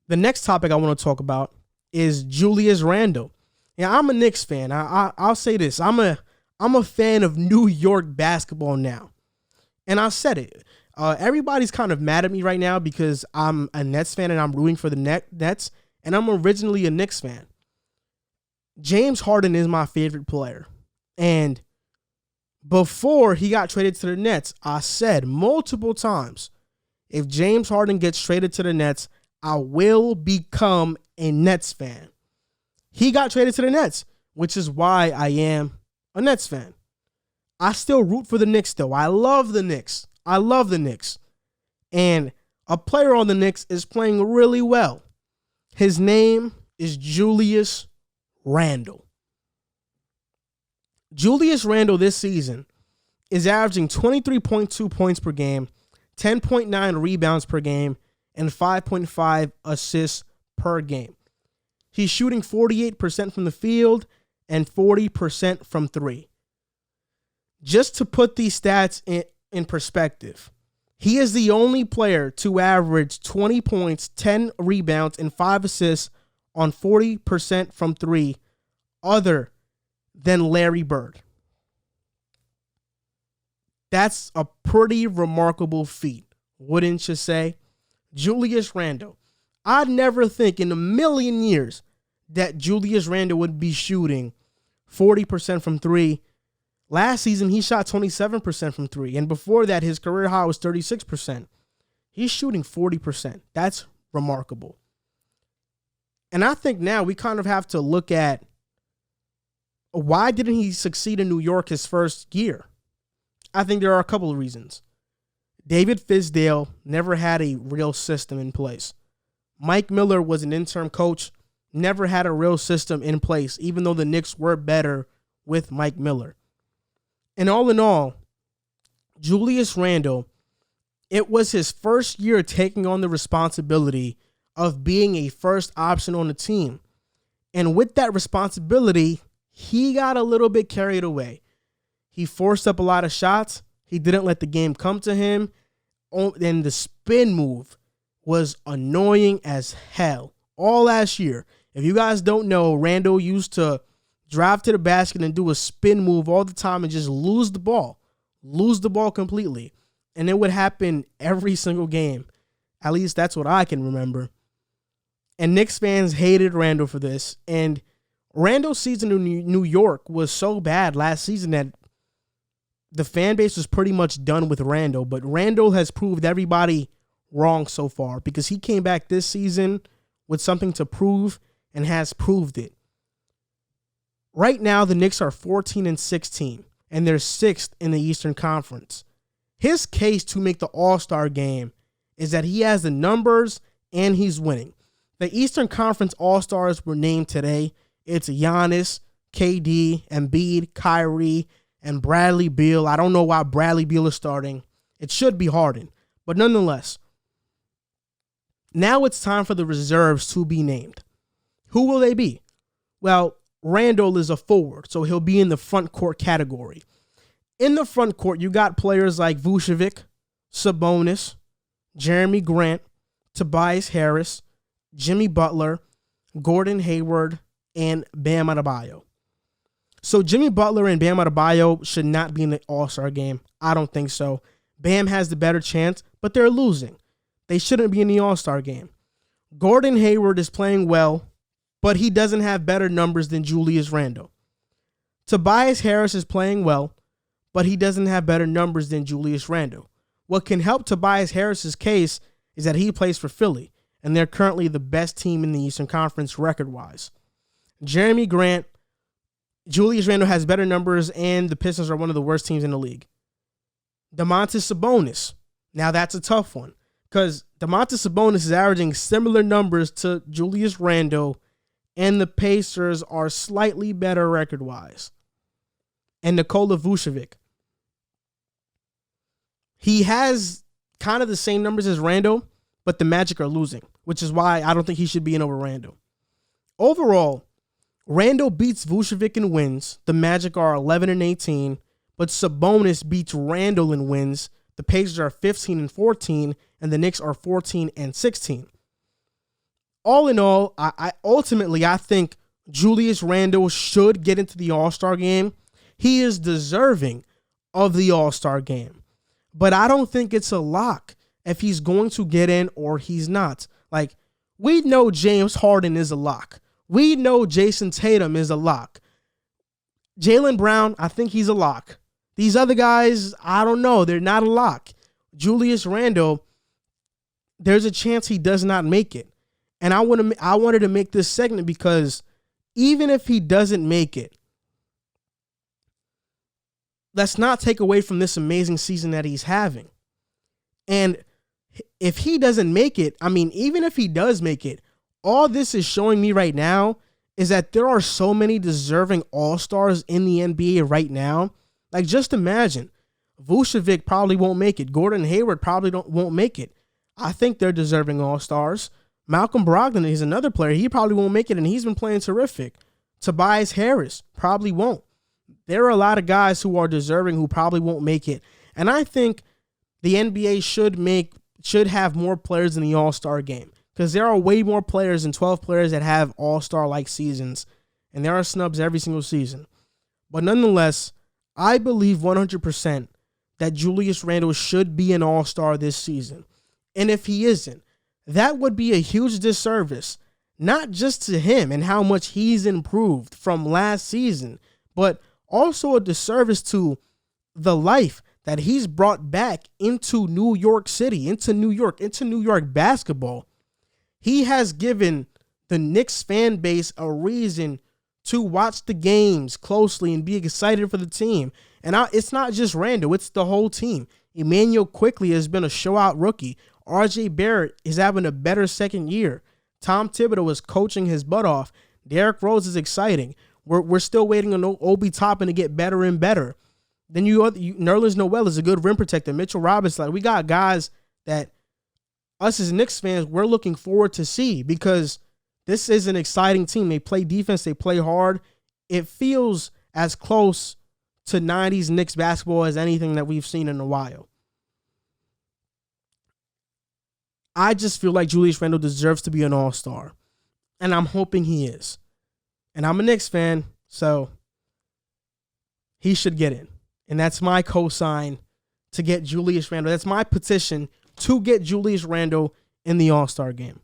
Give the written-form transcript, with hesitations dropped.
The next topic I want to talk about is Julius Randle. Yeah, I'm a Knicks fan. I'll say this. I'm a fan of New York basketball now. And I said it. Everybody's kind of mad at me right now because I'm a Nets fan and I'm rooting for the Nets. And I'm originally a Knicks fan. James Harden is my favorite player. And before he got traded to the Nets, I said multiple times, if James Harden gets traded to the Nets, I will become a Nets fan. He got traded to the Nets, which is why I am a Nets fan. I still root for the Knicks, though. I love the Knicks. And a player on the Knicks is playing really well. His name is Julius Randle. Julius Randle this season is averaging 23.2 points per game, 10.9 rebounds per game, and 5.5 assists per game. He's shooting 48% from the field and 40% from three. Just to put these stats in perspective, he is the only player to average 20 points, 10 rebounds, and 5 assists on 40% from three other than Larry Bird. That's a pretty remarkable feat, wouldn't you say? Julius Randle. I'd never think in a million years that Julius Randle would be shooting 40% from three. Last season, he shot 27% from three. And before that, his career high was 36%. He's shooting 40%. That's remarkable. And I think now we kind of have to look at why didn't he succeed in New York his first year? I think there are a couple of reasons. David Fizdale never had a real system in place. Mike Miller was an interim coach, never had a real system in place, even though the Knicks were better with Mike Miller. And all in all, Julius Randle, it was his first year taking on the responsibility of being a first option on the team. And with that responsibility, he got a little bit carried away. He forced up a lot of shots. He didn't let the game come to him. And the spin move was annoying as hell all last year. If you guys don't know, Randle used to drive to the basket and do a spin move all the time and just lose the ball completely. And it would happen every single game. At least that's what I can remember. And Knicks fans hated Randle for this. And Randle's season in New York was so bad last season that the fan base was pretty much done with Randle. But Randle has proved everybody wrong so far because he came back this season with something to prove and has proved it. Right now, the Knicks are 14-16, and they're 6th in the Eastern Conference. His case to make the All-Star game is that he has the numbers and he's winning. The Eastern Conference All-Stars were named today. It's Giannis, KD, Embiid, Kyrie, and Bradley Beal. I don't know why Bradley Beal is starting. It should be Harden. But nonetheless, now it's time for the reserves to be named. Who will they be? Well, Randle is a forward, so he'll be in the front court category. In the front court, you got players like Vucevic, Sabonis, Jeremy Grant, Tobias Harris, Jimmy Butler, Gordon Hayward, and Bam Adebayo. So Jimmy Butler and Bam Adebayo should not be in the All-Star game. I don't think so. Bam has the better chance, but they're losing. They shouldn't be in the All-Star game. Gordon Hayward is playing well, but he doesn't have better numbers than Julius Randle. Tobias Harris is playing well, but he doesn't have better numbers than Julius Randle. What can help Tobias Harris's case is that he plays for Philly, and they're currently the best team in the Eastern Conference record-wise. Jeremy Grant, Julius Randle has better numbers, and the Pistons are one of the worst teams in the league. Domantas Sabonis. Now that's a tough one, because Domantas Sabonis is averaging similar numbers to Julius Randle, and the Pacers are slightly better record-wise. And Nikola Vucevic. He has kind of the same numbers as Randle, but the Magic are losing, which is why I don't think he should be in over Randle. Overall, Randle beats Vucevic in wins. The Magic are 11-18, but Sabonis beats Randle in wins. The Pacers are 15-14, and the Knicks are 14-16. all in all, I ultimately I think Julius Randle should get into the All-Star game. He is deserving of the All-Star game. But I don't think it's a lock if he's going to get in or he's not. Like, we know James Harden is a lock. We know Jason Tatum is a lock. Jaylen Brown, I think he's a lock. These other guys, I don't know. They're not a lock. Julius Randle, there's a chance he does not make it. And I wanted to make this segment because even if he doesn't make it, let's not take away from this amazing season that he's having. And if he doesn't make it, I mean, even if he does make it, all this is showing me right now is that there are so many deserving all-stars in the NBA right now. Like, just imagine, Vucevic probably won't make it. Gordon Hayward probably won't make it. I think they're deserving all-stars. Malcolm Brogdon is another player. He probably won't make it, and he's been playing terrific. Tobias Harris probably won't. There are a lot of guys who are deserving who probably won't make it. And I think the NBA should have more players in the All-Star game because there are way more players than 12 players that have All-Star-like seasons, and there are snubs every single season. But nonetheless, I believe 100% that Julius Randle should be an All-Star this season. And if he isn't, that would be a huge disservice, not just to him and how much he's improved from last season, but also a disservice to the life that he's brought back into New York City, into New York basketball. He has given the Knicks fan base a reason to watch the games closely and be excited for the team. And it's not just Randle, it's the whole team. Emmanuel Quickley has been a show-out rookie. RJ Barrett is having a better second year. Tom Thibodeau is coaching his butt off. Derrick Rose is exciting. We're still waiting on Obi Toppin to get better and better. Then Nerlens Noel is a good rim protector. Mitchell Robinson, like, we got guys that us as Knicks fans, we're looking forward to see because this is an exciting team. They play defense. They play hard. It feels as close to 90s Knicks basketball as anything that we've seen in a while. I just feel like Julius Randle deserves to be an all-star, and I'm hoping he is. And I'm a Knicks fan, so he should get in. And that's my cosign to get Julius Randle. That's my petition to get Julius Randle in the All-Star game.